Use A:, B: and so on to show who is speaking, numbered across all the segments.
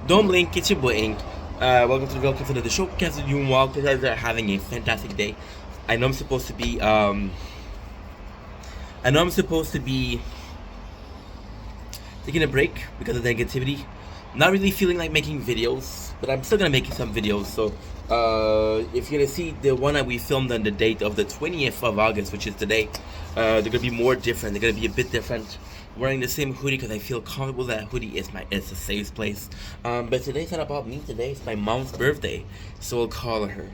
A: Don't blink, it's your boy Ink. Welcome to the showcase. You guys are having a fantastic day. I know I'm supposed to be I know I'm supposed to be taking a break because of the negativity. Not really feeling like making videos, but I'm still gonna make some videos. So if you're gonna see the one that we filmed on the date of the 20th of August, which is today, they're gonna be more different. They're gonna be a bit different. Wearing the same hoodie because I feel comfortable. That hoodie is it's a safe place. But today's not about me. Today it's my mom's birthday, so I'll call her.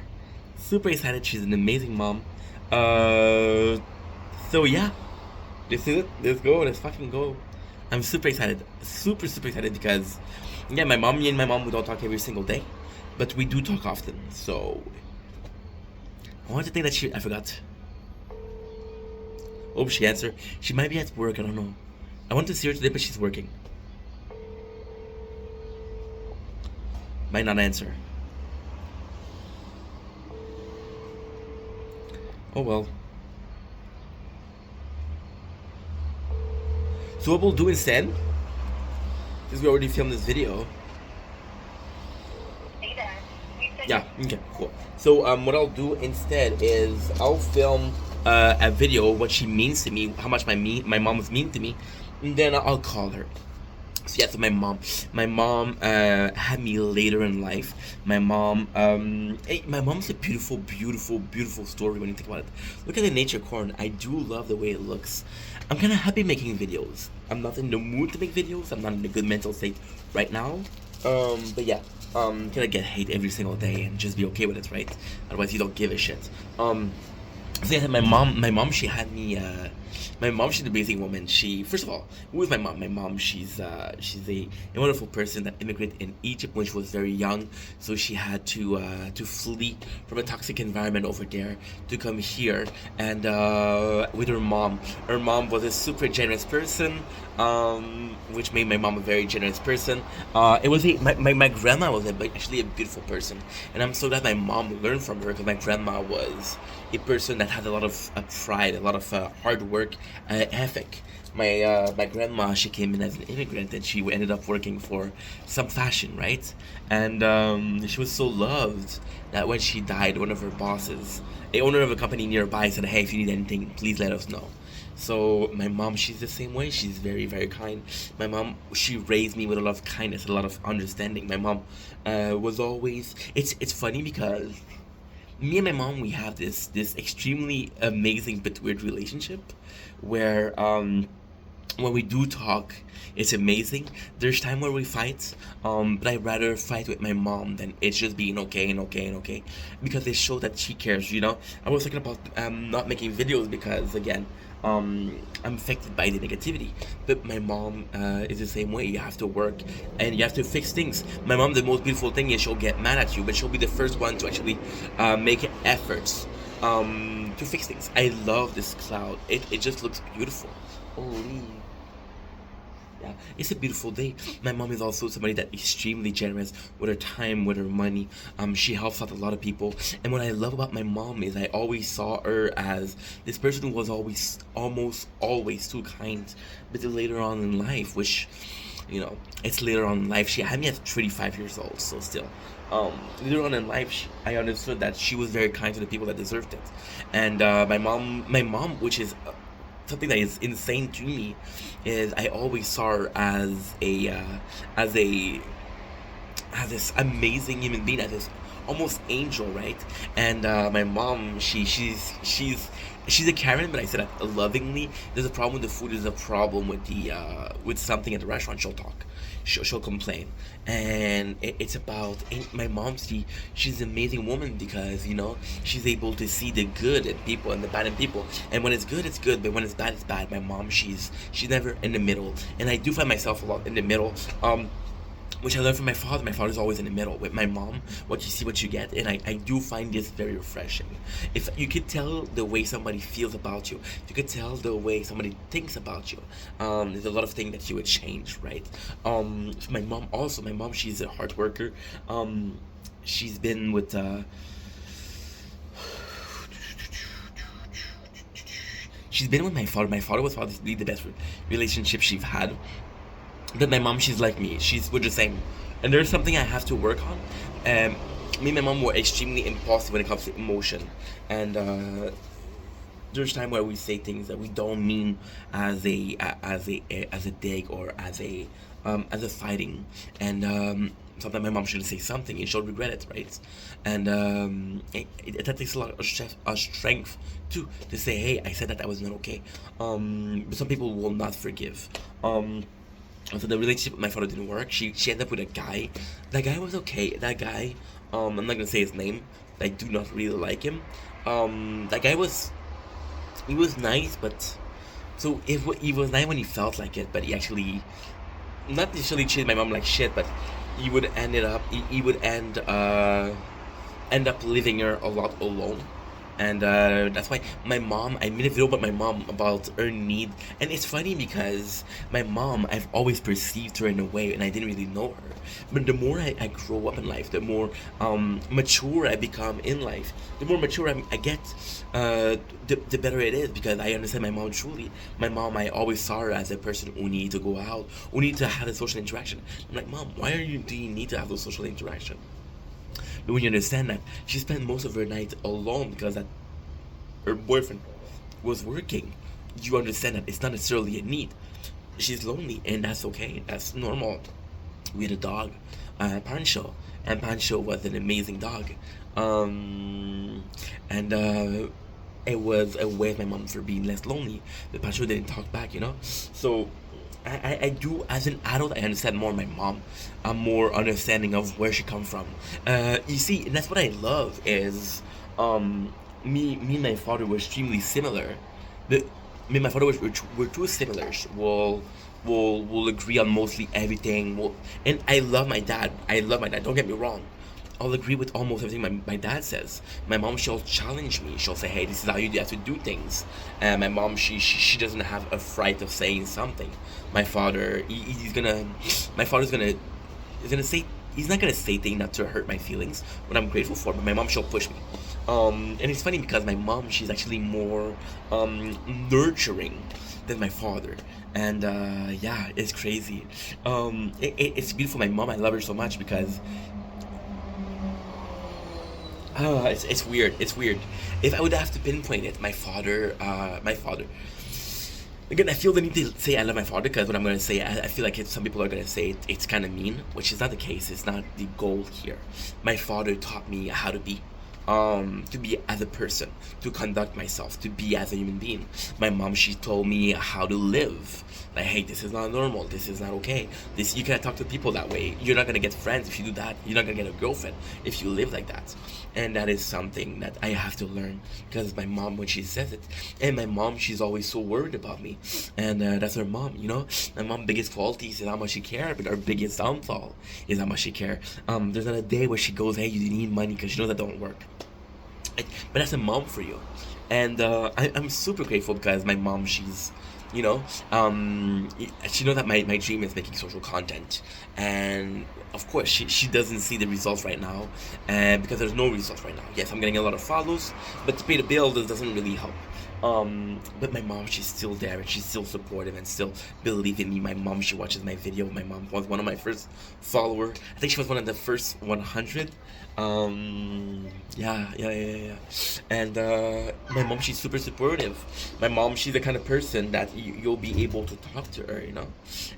A: Super excited. She's an amazing mom. So yeah, this is it. Let's go. Let's fucking go. I'm super excited. Super excited because yeah, me and my mom we don't talk every single day, but we do talk often. So I wanted to think that I forgot. Oh, she answered. She might be at work. I don't know. I want to see her today, but she's working. Might not answer. Oh well. So what we'll do instead, since we already filmed this video. Yeah, okay, cool. So what I'll do instead is I'll film a video what she means to me, how much my mom was mean to me, and then I'll call her. So yeah, so my mom had me later in life. My mom's a beautiful story when you think about it. Look at the nature corn. I do love the way it looks. I'm kind of happy making videos. I'm not in the mood to make videos. I'm not in a good mental state right now. But yeah, gonna get hate every single day and just be okay with it, right? Otherwise, you don't give a shit. So yeah, she had me. My mom, she's an amazing woman. She, first of all, who is my mom? My mom, she's a wonderful person that immigrated in Egypt when she was very young. So she had to flee from a toxic environment over there to come here. And with her mom was a super generous person, which made my mom a very generous person. My grandma was actually a beautiful person, and I'm so glad my mom learned from her because my grandma was a person that had a lot of pride, a lot of hard work, ethic. My grandma, she came in as an immigrant and she ended up working for some fashion, right? And she was so loved that when she died, one of her bosses, a owner of a company nearby, said, "Hey, if you need anything, please let us know." So my mom, she's the same way. She's very kind. My mom, she raised me with a lot of kindness, a lot of understanding. My mom was always. It's funny because me and my mom we have this extremely amazing but weird relationship where when we do talk it's amazing. There's time where we fight, but I'd rather fight with my mom than it's just being okay because it shows that she cares, you know. I was thinking about not making videos because again I'm affected by the negativity, but my mom is the same way. You have to work and you have to fix things. My mom, the most beautiful thing is she'll get mad at you, but she'll be the first one to actually make efforts to fix things. I love this cloud. It just looks beautiful. Holy. Yeah, it's a beautiful day. My mom is also somebody that extremely generous with her time, with her money. She helps out a lot of people. And what I love about my mom is I always saw her as this person who was always, almost always too kind. But then later on in life, which, you know, it's later on in life. She had me at 35 years old, so still. Later on in life, I understood that she was very kind to the people that deserved it. And my mom, which is something that is insane to me is I always saw her as as a as this amazing human being, as this almost angel, right? And my mom, she's a Karen, but I said that lovingly. There's a problem with the food. There's a problem with the with something at the restaurant. She'll talk. She'll complain, and it's about my mom. She's an amazing woman because you know she's able to see the good in people and the bad in people. And when it's good, it's good. But when it's bad, it's bad. My mom, she's never in the middle, and I do find myself a lot in the middle. Which I learned from my father. My father's always in the middle. With my mom, what you see, what you get, and I do find this very refreshing. If you could tell the way somebody feels about you, if you could tell the way somebody thinks about you, there's a lot of things that you would change, right? My mom also. My mom, she's a hard worker. She's been with. She's been with my father. My father was probably the best relationship she's had. But my mom, she's like me. We're the same, and there's something I have to work on. Me and my mom were extremely impulsive when it comes to emotion, and there's time where we say things that we don't mean as a dig or as a fighting, and sometimes my mom should say something and she'll regret it, right? And that takes a lot of strength too, to say, hey, I said that was not okay. But some people will not forgive. So the relationship with my father didn't work. She ended up with a guy. That guy was okay. That guy, I'm not gonna say his name. I do not really like him. That guy was, he was nice, but so he was nice when he felt like it, but he actually not necessarily treated my mom like shit, but he would end up leaving her a lot alone. And that's why my mom, I made a video about my mom about her need. And it's funny because my mom, I've always perceived her in a way, and I didn't really know her. But the more I grow up in life, the more mature I become in life, the more mature I get, the better it is, because I understand my mom truly. My mom, I always saw her as a person who needed to go out, who needed to have a social interaction. I'm like, Mom, why do you need to have those social interaction? But when you understand that she spent most of her night alone because that her boyfriend was working, you understand that it's not necessarily a need. She's lonely, and that's okay. That's normal. We had a dog, Pancho, and Pancho was an amazing dog. And it was a way of my mom for being less lonely. But Pancho didn't talk back, you know? So I do, as an adult, I understand more my mom. I'm more understanding of where she come from. You see, and that's what I love is, me and my father were extremely similar. The, me and my father were too similar. We'll agree on mostly everything. And I love my dad. I love my dad. Don't get me wrong. I'll agree with almost everything my dad says. My mom, she'll challenge me. She'll say, hey, this is how you have to do things. And my mom, she doesn't have a fright of saying something. My father, my father's gonna, is gonna say, he's not gonna say things not to hurt my feelings, what I'm grateful for, but my mom, she'll push me. And it's funny because my mom, she's actually more nurturing than my father. And yeah, it's crazy. It's beautiful. My mom, I love her so much because it's weird. It's weird. If I would have to pinpoint it, my father. Again, I feel the need to say I love my father because what I'm going to say, I feel like some people are going to say it's kind of mean, which is not the case. It's not the goal here. My father taught me how to be as a person, to conduct myself, to be as a human being. My mom, she told me how to live. Like, hey, this is not normal. This is not okay. This, you can't talk to people that way. You're not gonna get friends if you do that. You're not gonna get a girlfriend if you live like that. And that is something that I have to learn because my mom, when she says it, and my mom, she's always so worried about me. And that's her mom, you know. My mom's biggest quality is how much she cares, but her biggest downfall is how much she cares. There's not a day where she goes, hey, you need money, because she knows that don't work. But that's a mom for you. And I'm super grateful because my mom, she's, you know, she knows that my dream is making social content. And of course, she doesn't see the results right now, because there's no results right now. Yes, I'm getting a lot of follows, but to pay the bill, this doesn't really help. But my mom, she's still there, and she's still supportive and still believe in me. My mom, she watches my video. My mom was one of my first follower. I think she was one of the first 100. Yeah. And my mom, she's super supportive. My mom, she's the kind of person that you'll be able to talk to her, you know.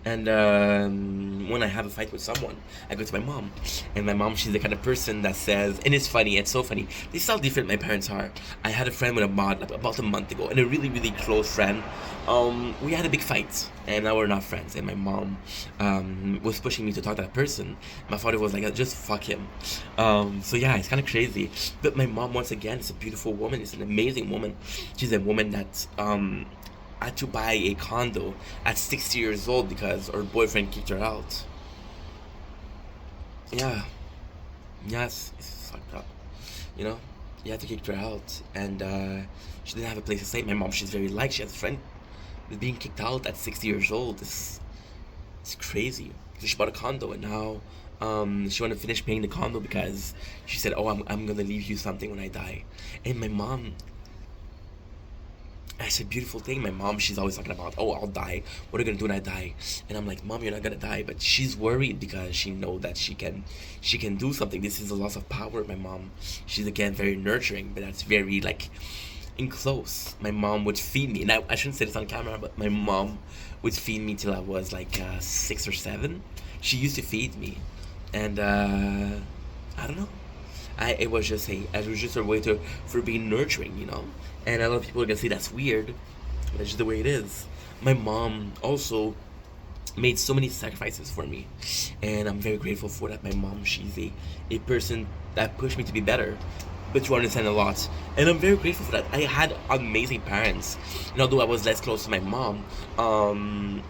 A: And when I have a fight with someone, I go to my mom. And my mom, she's the kind of person that says, and it's funny, it's so funny. This is how different my parents are. I had a friend with a mod about a month ago, and a really, really close friend. We had a big fight, and now we're not friends. And my mom was pushing me to talk to that person. My father was like, just fuck him. So yeah, it's kind of crazy. But my mom, once again, is a beautiful woman. It's an amazing woman. She's a woman that had to buy a condo at 60 years old because her boyfriend kicked her out. Yeah. Yes, it's fucked up. You know? You had to kick her out. And she didn't have a place to stay. My mom, she's very liked. She has a friend that's being kicked out at 60 years old. It's crazy. So she bought a condo, and now she wanted to finish paying the condo because she said, oh, I'm gonna leave you something when I die. And my mom, It's a beautiful thing. My mom, she's always talking about, oh, I'll die. What are you gonna do when I die? And I'm like, Mom, you're not gonna die. But she's worried because she know that she can do something. This is a loss of power. My mom, she's again very nurturing, but that's very like in close. My mom would feed me, and I shouldn't say this on camera, but my mom would feed me till I was like 6 or 7. She used to feed me, and I don't know. It was just a way to for being nurturing, you know. And a lot of people are gonna say that's weird, but it's just the way it is. My mom also made so many sacrifices for me, and I'm very grateful for that. My mom, she's a person that pushed me to be better, but you understand a lot, and I'm very grateful for that. I had amazing parents, and although I was less close to my mom,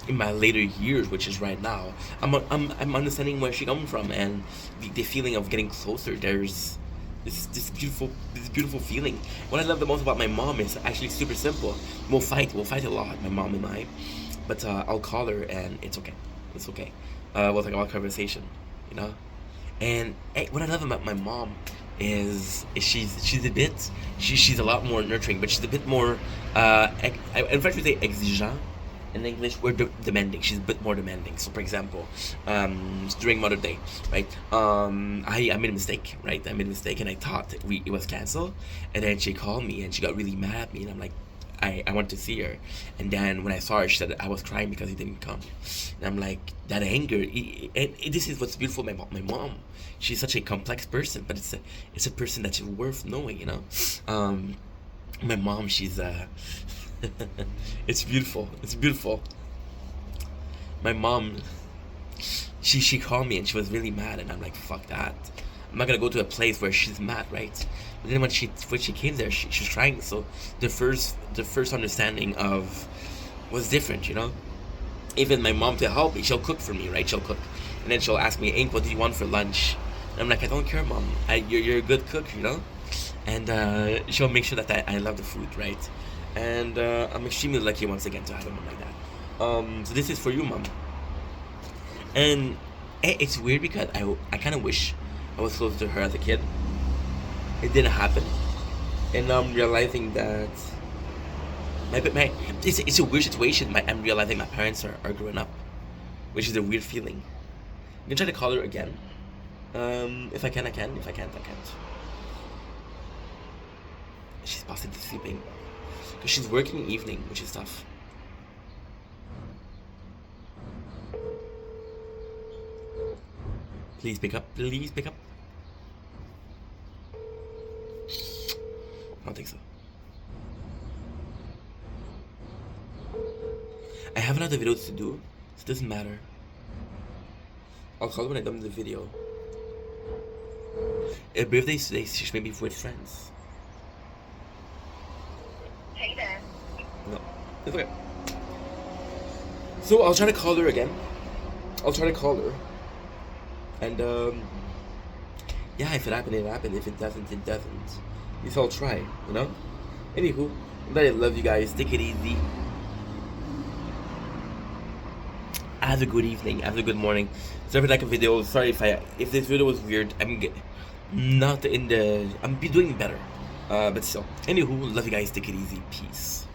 A: in my later years, which is right now, I'm understanding where she come from, and the feeling of getting closer. There's this beautiful feeling. What I love the most about my mom is actually super simple. We'll fight a lot, my mom and I, but I'll call her and it's okay. It's okay. We'll talk about conversation, you know. And what I love about my mom is she's a bit she's a lot more nurturing, but she's a bit more in French we say exigeant. In English, we're demanding. She's a bit more demanding. So, for example, during Mother's Day, right? I made a mistake, right? I made a mistake, and I thought it was canceled. And then she called me, and she got really mad at me, and I'm like, I wanted to see her. And then when I saw her, she said I was crying because he didn't come. And I'm like, that anger. This is what's beautiful. My mom, she's such a complex person, but it's a person that's worth knowing, you know. My mom, she's it's beautiful. It's beautiful. My mom, she called me and she was really mad, and I'm like, fuck that. I'm not gonna go to a place where she's mad, right? But then when she came there, she was crying. So the first understanding of was different, you know. Even my mom, to help me, she'll cook for me, right? She'll cook, and then she'll ask me, Ain't, what do you want for lunch? And I'm like, I don't care, Mom. You're a good cook, you know. And she'll make sure that I love the food, right? And I'm extremely lucky once again to have a mom like that. So this is for you, Mom. And it's weird because I kind of wish I was closer to her as a kid. It didn't happen, and I'm realizing that it's a weird situation. I'm realizing my parents are growing up, which is a weird feeling. I'm gonna try to call her again. If I can, I can. If I can't, I can't. She's possibly sleeping. Because she's working evening, which is tough. Please pick up. Please pick up. I don't think so. I have another videos to do, so it doesn't matter. I'll call her when I'm done with the video. A birthday today, she should maybe with friends.
B: Hey there.
A: No, it's okay. So I'll try to call her again. I'll try to call her. And yeah, if it happened, it happened. If it doesn't, it doesn't. At least I'll try, you know? Anywho, I love you guys. Take it easy. Have a good evening. Have a good morning. Sorry for like a video. Sorry if this video was weird. I'm be doing better. But still. Anywho, love you guys. Take it easy. Peace.